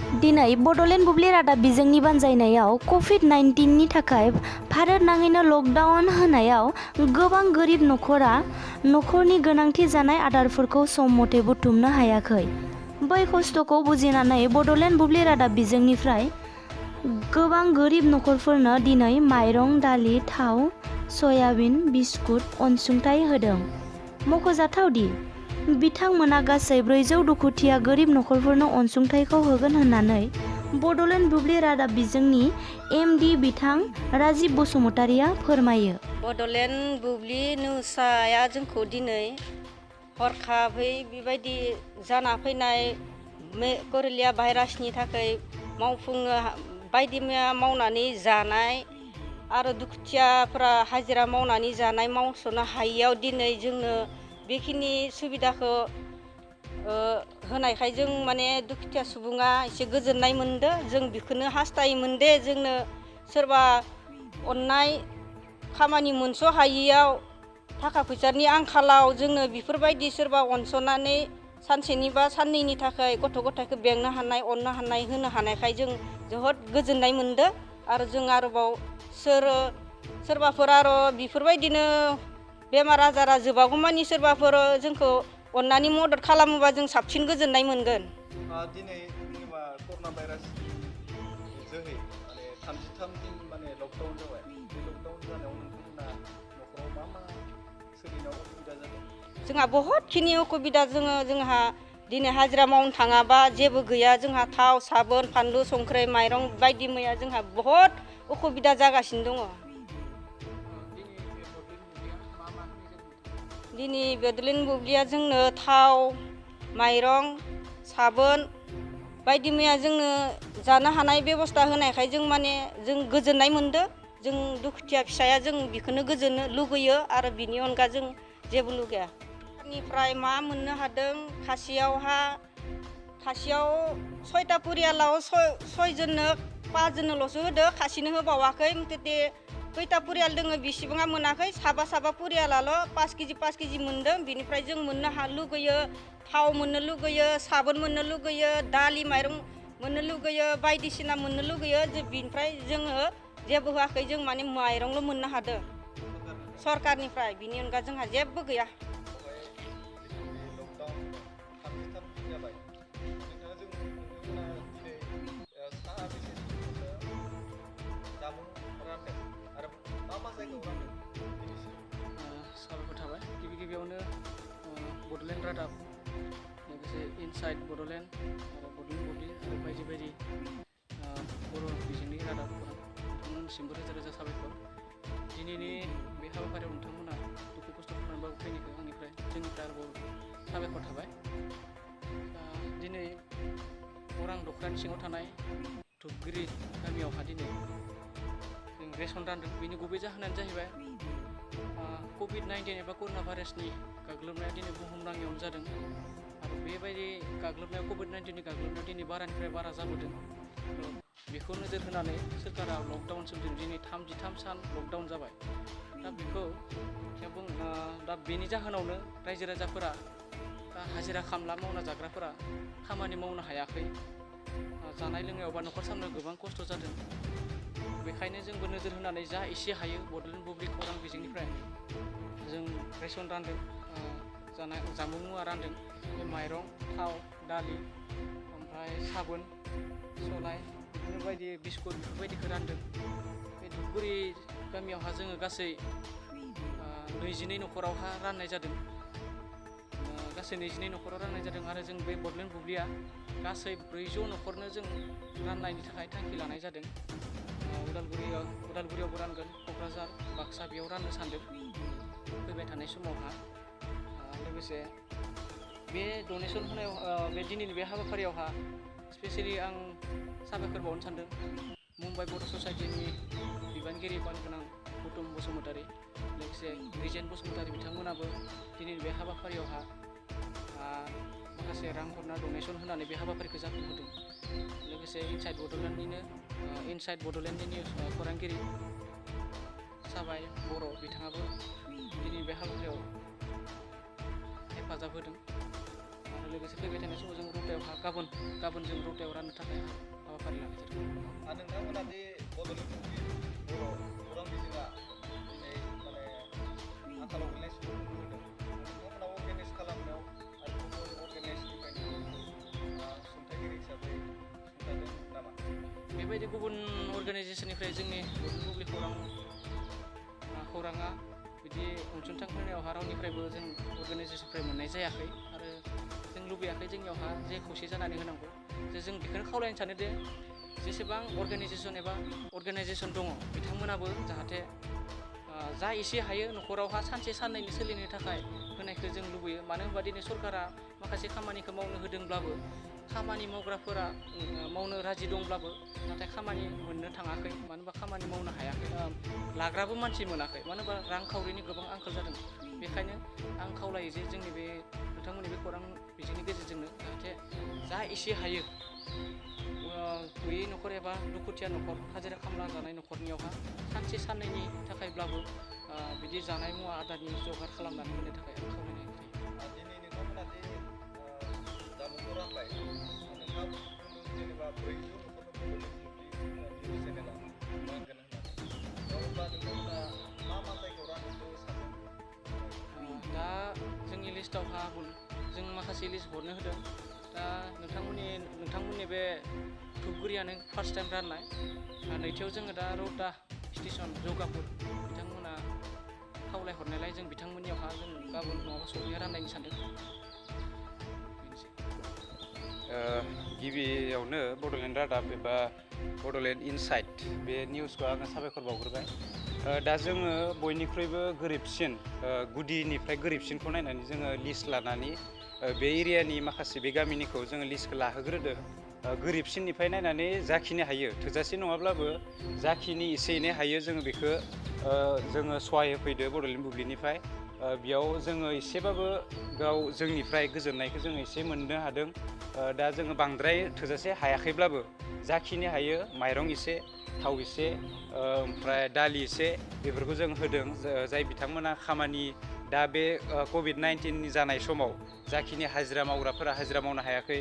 दिनै बड'लेण्ड बुब्लि रादाब बिजोंनि बानजायनायाव कभिड-19 नि थाखाय भारत नाङैनो लकडाउन होनायाव गोबां गोरिब नख'रा नखरनि गोनांथि जानाय आदारफोरखौ सम मथे बुथुमनो हायाखै। बै खस्थ'खौ बुजिनानै बड'लेण्ड बुब्लि रादाब बिजोंनिफ्राय गोबां गोरिब नखरफोरनो दिनै माइरं, दालि, थाव, सयाबिन, बिस्कुट अनसुंथाइ होदों। मख'जाथावदि बिथांमोना गासै 400 दुखुथिया गोरिब नखरफोरनो अनसुंथाइखौ होगोन होननानै बड'लेण्ड बुब्लि रादाब बिजोंनि एमडि बिथां राजिब बसुमतारिया फोरमायो। बड'लेण्ड बुब्लि निउसआ जोंखौ दिनै हरखाबै बेबायदि जाना फैनाय करेलिया भाइरासनि थाखाय मावफुंनो बायदि मैया मावनानै जानाय आरो दुखुथियाफोरा हाजिरा मावनानै जानाय मावस'नो हायियाव दिनै जोंनो बेखिनि सुबिदाखौ होनायखाय जों माने दुखुथिया सुबुङा एसे गोजोननाय मोनदों। जों बेखौनो हास्थायोमोन दे जोंनो सोरबा अननाय खामानि मोनस' हायियाव थाखा फैसानि आंखालाव जोंनो बेफोरबायदि सोरबा अनस'नानै सानसेनि बा साननैनि थाखाय गथ' गथायखौ बेंनो हानाय अननो हानाय होनो हानायखाय जों जोबोद गोजोननाय मोनदों। आरो जों आरोबाव सोरबाफोर आरो बेफोरबायदिनो बेमार आजारा जोबागौमानि सोरबाफोर जोंखौ अननानै मदद खालामोबा जों साबसिन गोजोननाय मोनगोन। दिनै जेनेबा कर'ना भाइरासनि जोहै माने 33 दिन माने लकडाउन जाबाय। बे लकडाउन जानायाव नोंथांमोना न'खराव मा सोलिनायाव उसुबिदा जादों? जोंहा बहुतखिनि उसुबिदा जोंहा दिनै हाजिरा मावनो थाङाबा जेबो गैया। जोंहा थाव, साबोन, फानलु, संख्रि, माइरं बायदि मैया जोंहा बहुद उसुबिदा जागासिनो दङ। दिनै बड'लेण्ड बुब्लिया जोंनो थाव, माइरं, साबोन बायदि मैया जोंनो जानो हानाय बेबस्था होनायखाय जों गोजोननाय मोनदों। जों दुखुथिया फिसाया जों बेखौनो गोजोननो लुगैयो आरो बिनि अनगा जों जेबो लुगैया। निफ्राय मा मोननो हादों खासेयाव 6टा परियालाव 5 जननोल'सो होदो, खासेनो होबावाखै। मथथे खैथा परियाल दङ बेसेबाङा मोनाखै, साबा परियालाल' 5 केजि मोनदों। बिनिफ्राय जों मोननो लुगैयो, थाव मोननो लुगैयो, साबोन मोननो लुगैयो, दालि माइरं मोननो लुगैयो, बायदिसिना मोननो लुगैयो। बिनिफ्राय जोङो जेबो होआखै, जों माने माइरंल' मोननो हादों सरकारनिफ्राय। बिनि अनगा जोंहा जेबो गैया। साबायखर थाबाय। गिबियावनो बड'लेण्ड रादाब लोगोसे इनसाइड बड'लेण्ड आरो बड'लेण्ड बुब्लि आरो बायदि बर' बिजोंनि रादाबफोर नोंथांमोननिसिमबो रोजा साबायखर। दिनैनि बे हाबाफारियाव नोंथांमोना दुखु खस्थ' खालामनानैबाबो फैनायखौ जोंनिफ्राय आरोबाव साबायखर थाबाय। दिनै अरां दख्रानि सिङाव थानाय धुपगुरि गामियावहा दिनै जों रेसन रानदों। बेनि गुबै जाहोनानो जाहैबाय कभिड-19 एबा कर'ना भाइरासनि गाग्लोबनाया दिनै बुहुमनाङैयावनो जादों आरो बेबायदि गाग्लोबनायाव कभिड-19नि गाग्लोबनायाव दिनै बारानिफ्राय बारा जाबोदों। बेखौ नोजोर होनानै सोरखारा लकडाउन सोमजिदों। दिनै 33 सान लकडाउन जाबाय। दा बेनि जाहोनावनो रायजो राजाफोरा हाजिरा खामला मावना जाग्राफोरा खामानि मावनो हायाखै। जानाय लोंनायाव बा न'खर सामलायनायाव गोबां खस्थ' जादों। बेखायनो जोंबो नोजोर होनानै जा एसे हायो बड'लेण्ड बुब्लि खौरां बिजोंनिफ्राय जों रेसन रानदों, जामुं मुवा रानदों। बे माइरं, थाव, दालि, ओमफ्राय साबोन, सलाय, बिदिनो बायदि बिस्कुट बेफोरबायदिखौ रानदों। बे धुपगुरि गामियावहा जोङो गासै 22 न'खरावहा राननाय जादों। गासै 22 न'खराव राननाय जादों आरो जों बे बड'लेण्ड बुब्लिया गासै 400 न'खरनो जों राननायनि थाखाय थांखि लानाय जादों। उदालगुरियावबो रानगोन, क'क्राझार, बाक्सा बेयाव राननो सानदों फैबाय थानाय समावहा। लोगोसे बे डनेसन होनायाव बे दिनैनि बे हाबाफारियावहा स्पेसियेलि आं साबायखर बावनो सानदों मुम्बाइ बर' ससाइटिनि बिबानगिरि बानगोनां गौतम बसुमतारि लोगोसे रिजेन बसुमतारि बिथांमोनाबो दिनैनि बे हाबाफारियावहा माखासे रां हरना डनेसन होनानै बे हाबाफारिखौ जाफुंहोदों। लोगोसे इनसाइड बड'लेण्डनि निउस खौरांगिरि साबाय बर' बिथाङाबो दिनै बे हाबाफारियाव हेफाजाब होदों। आरो आरो लोगोसे फैबाय थानाय समाव जों रौतायावहा गाबोन जों रौतायाव राननो थाखाय हाबाफारि लानाय जादों। नोंथांमोना दि बड'लेण्ड बुब्लि बर' खौरां बिजोङा दिनै माने आंखालाव गोलैनाय सुबुंफोरखौ होदों नोंथांमोना अर्गेनाइज खालामनायाव आरो गुबुन अर्गेनाइजनिफ्राय सुंथागिरि हिसाबै सुंथादों नामा? बेबायदि गुबुन अर्गेनाइजेसननिफ्राय जोंनि बड'लेण्ड बुब्लि खौराङा बिदि अनसुंथाइ होनायावहा रावनिफ्रायबो जों अर्गेनाइजेसननिफ्राय मोननाय जायाखै आरो जों लुबैयाखै जोंनियावहा जे खौसे जानानै होनांगौ जे जों बेखौनो खावलायनो सानो दे जेसेबां अर्गेनाइजेसन दङ बिथांमोनाबो जाहाथे जा एसे हायो न'खरावहा सानसे साननैनि सोलिनो थाखाय होनायखौ जों लुबैयो। मानो होनबा दिनै सरकारा माखासे खामानिखौ मावनो होदोंब्लाबो खामानि मावग्राफोरा मावनो राजि दंब्लाबो नाथाय खामानि मोननो थाङाखै। मानो होनबा खामानि मावनो हायाखै, लाग्राबो मानसि मोनाखै। मानो होनबा रांखावरिनि गोबां आंखाल जादों। बेखायनो आं खावलायो जे जोंनि बे नोंथांमोननि बे खौरां बिजोंनि गेजेरजोंनो जाहाथे जा एसे हायो गैयै न'खर एबा दुखुथिया न'खर हाजिरा खामला जानाय न'खरनियावहा सानसे साननैनि थाखायब्लाबो बिदि जानाय मुवा आदारनि जगार खालामनानै होनो थाखाय आं खावलायनाय जायो। दिनै नोंथांमोना दि जामुंखौ रानबाय नोंथाङा बुंदों जेनेबा 400 न'खरनो बड'लेण्ड बुब्लि निउस चेनेला रानगोन होननानै अब्ला नोंथांमोना मा जायगायाव राननो सानदों? दा जोंनि लिस्टआवहा जों माखासे लिस्ट हरनो होदों। दा नोंथांमोननि बे धुपगुरियानो फार्स्ट टाइम राननाय। नैथियाव जोङो दा रौता स्टेसन जौगापुर बिथांमोना खावलायहरनायलाय जों बिथांमोननियावहा जों गाबोन नङाबा सबनिया राननायनो सानदों। गिबियावनो बड'लेण्ड रादाब एबा बड'लेण्ड इनसाइट बे निउसखौ आङो साबायखर बावग्रोबाय। दा जोङो बयनिख्रुइबो गोरिबसिन गुदिनिफ्राय गोरिबसिनखौ नायनानै जोङो लिस्ट लानानै बे एरियानि माखासे बे गामिनिखौ जोङो लिस्टखौ लाहोग्रोदो। गोरिबसिननिफ्राय नायनानै जाखिनि हायो थोजासे नङाब्लाबो जाखिनि एसे एनै हायो जोङो बेखौ जोङो सहाय होफैदो बड'लेण्ड बुब्लिनिफ्राय। बेयाव जोङो एसेबाबो जोंनिफ्राय गोजोननायखौ जोङो एसे मोननो हादों। दा जोङो बांद्राय थोजासे हायाखैब्लाबो जाखिनि हायो माइरं एसे, थाव एसे, ओमफ्राय दालि एसे बेफोरखौ जों होदों। जाय बिथांमोना खामानि दा बे कभिड-19 जानाय समाव जाखिनि हाजिरा मावग्राफोरा हाजिरा मावनो हायाखै,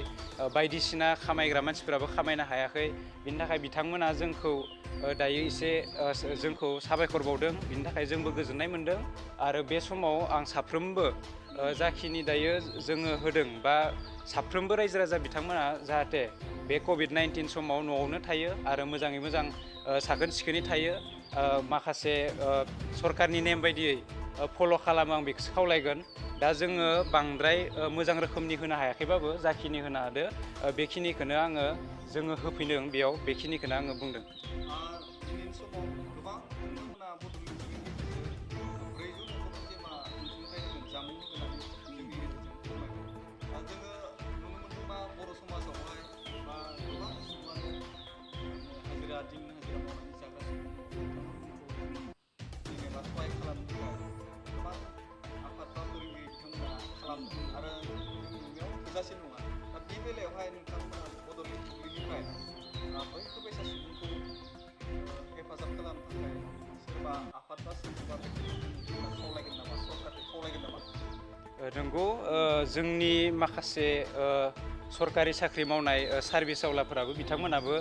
बायदिसिना खामायग्रा मानसिफोराबो खामायनो हायाखै, बिनि थाखाय बिथांमोना जोंखौ दायो एसे जोंखौ साबायखर बावदों। बिनि थाखाय जोंबो गोजोननाय मोनदों। आरो बे समाव आं साफ्रोमबो जाखिनि दायो जोङो होदों बा साफ्रोमबो रायजो राजा बिथांमोना जाहाथे बे कभिड-19 समाव न'आवनो थायो आरो मोजाङै मोजां साखोन सिखोनै थायो, माखासे सरकारनि नेम बायदियै फल' खालामो, आं बेखौसो खावलायगोन। दा जोङो बांद्राय मोजां रोखोमनि होनो हायाखैबाबो जाखिनि होनो हादो बेखिनिखौनो जोङो होफैदों बेयाव, बेखिनिखौनो आङो बुंदों। दिनैनि समाव गोबां नोंथांमोना बड'लेण्ड बुब्लिनि गेजेरजों 400 न'खरनो जेमा अनसुंथाइ होगोन, जामुं होगोन होननानै जोंनि गेजेरजों फोरमायदों। जोङो नुनो मोनदों मा बर' समाजावहाय बा गोबां सुबुङानो हाजिरा मावनानै जाग्रा सुबुं दङ। बिथांमोनखौ जेनेबा सहाय खालामनो थाखाय गोबां आफाद बा फोरोंगिरि बिथांमोना खालामदों आरो जोंनि नुनायाव थोजासे नङा। दा बे बेलायावहाय नोंथांमोना बड'लेण्ड बुब्लिनिफ्राय बैफोरबायसा सुबुंखौ हेफाजाब खालामनो थाखाय सोरबा आफाद बा सोरखौबा बेफोरबायदि नोंथांमोना खावलायगोन नामा, सरकारखौ खावलायगोन नामा? नंगौ, जोंनि माखासे सरकारि साख्रि मावनाय सार्भिस आवलाफोराबो बिथांमोनाबो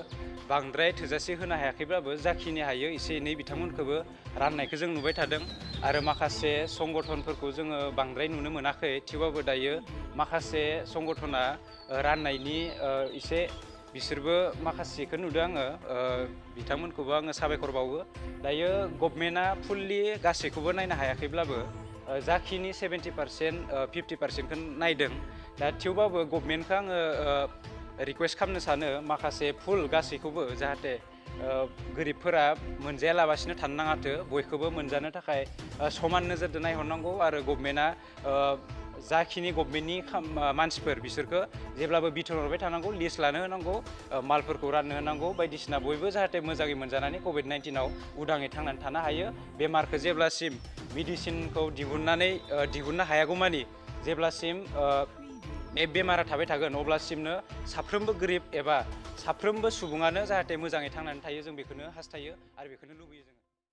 बांद्राय थोजासे होनो हायाखैब्लाबो जाखिनि हायो एसे एनै बिथांमोनखौबो राननायखौ जों नुबाय थादों। आरो माखासे संगठनफोरखौ जोङो बांद्राय नुनो मोनाखै, थेवबाबो दायो माखासे संगठना राननायनि एसे बिसोरबो माखासेखौ नुदों आङो, बिथांमोनखौबो आङो साबायखर बावो। दायो गभर्नमेन्टआ फुल्लि गासैखौबो नायनो हायाखैब्लाबो जाखिनि 70% 50%खौ नायदों। दा थेवबाबो गभर्नमेन्टखौ आङो रिकुवेस्ट खालामनो सानो माखासे फुल गासैखौबो जाहाथे गोरिबफोरा मोनजायालाबासिनो थानो नाङाथो, बयखौबो मोनजानो थाखाय समान नोजोरजों नायहरनांगौ। आरो गभर्नमेन्टआ जाखिनि गभर्नमेन्टनि मानसिफोर बिसोरखौ जेब्लाबो बिथोन हरबाय थानांगौ, लिस्ट लानो होनांगौ, मालफोरखौ राननो होनांगौ, बायदिसिना बयबो जाहाथे मोजाङै मोनजानानै कभिड-19आव उदाङै थांनानै थानो हायो। बेमारखौ जेब्लासिम मेडिसिनखौ दिहुननो हायागौमानि जेब्लासिम बे बेमारा थाबाय थागोन अब्लासिमनो साफ्रोमबो गोरिब एबा साफ्रोमबो सुबुङानो जाहाथे मोजाङै थांनानै थायो, जों बेखौनो हास्थायो आरो बेखौनो लुबैयो जों।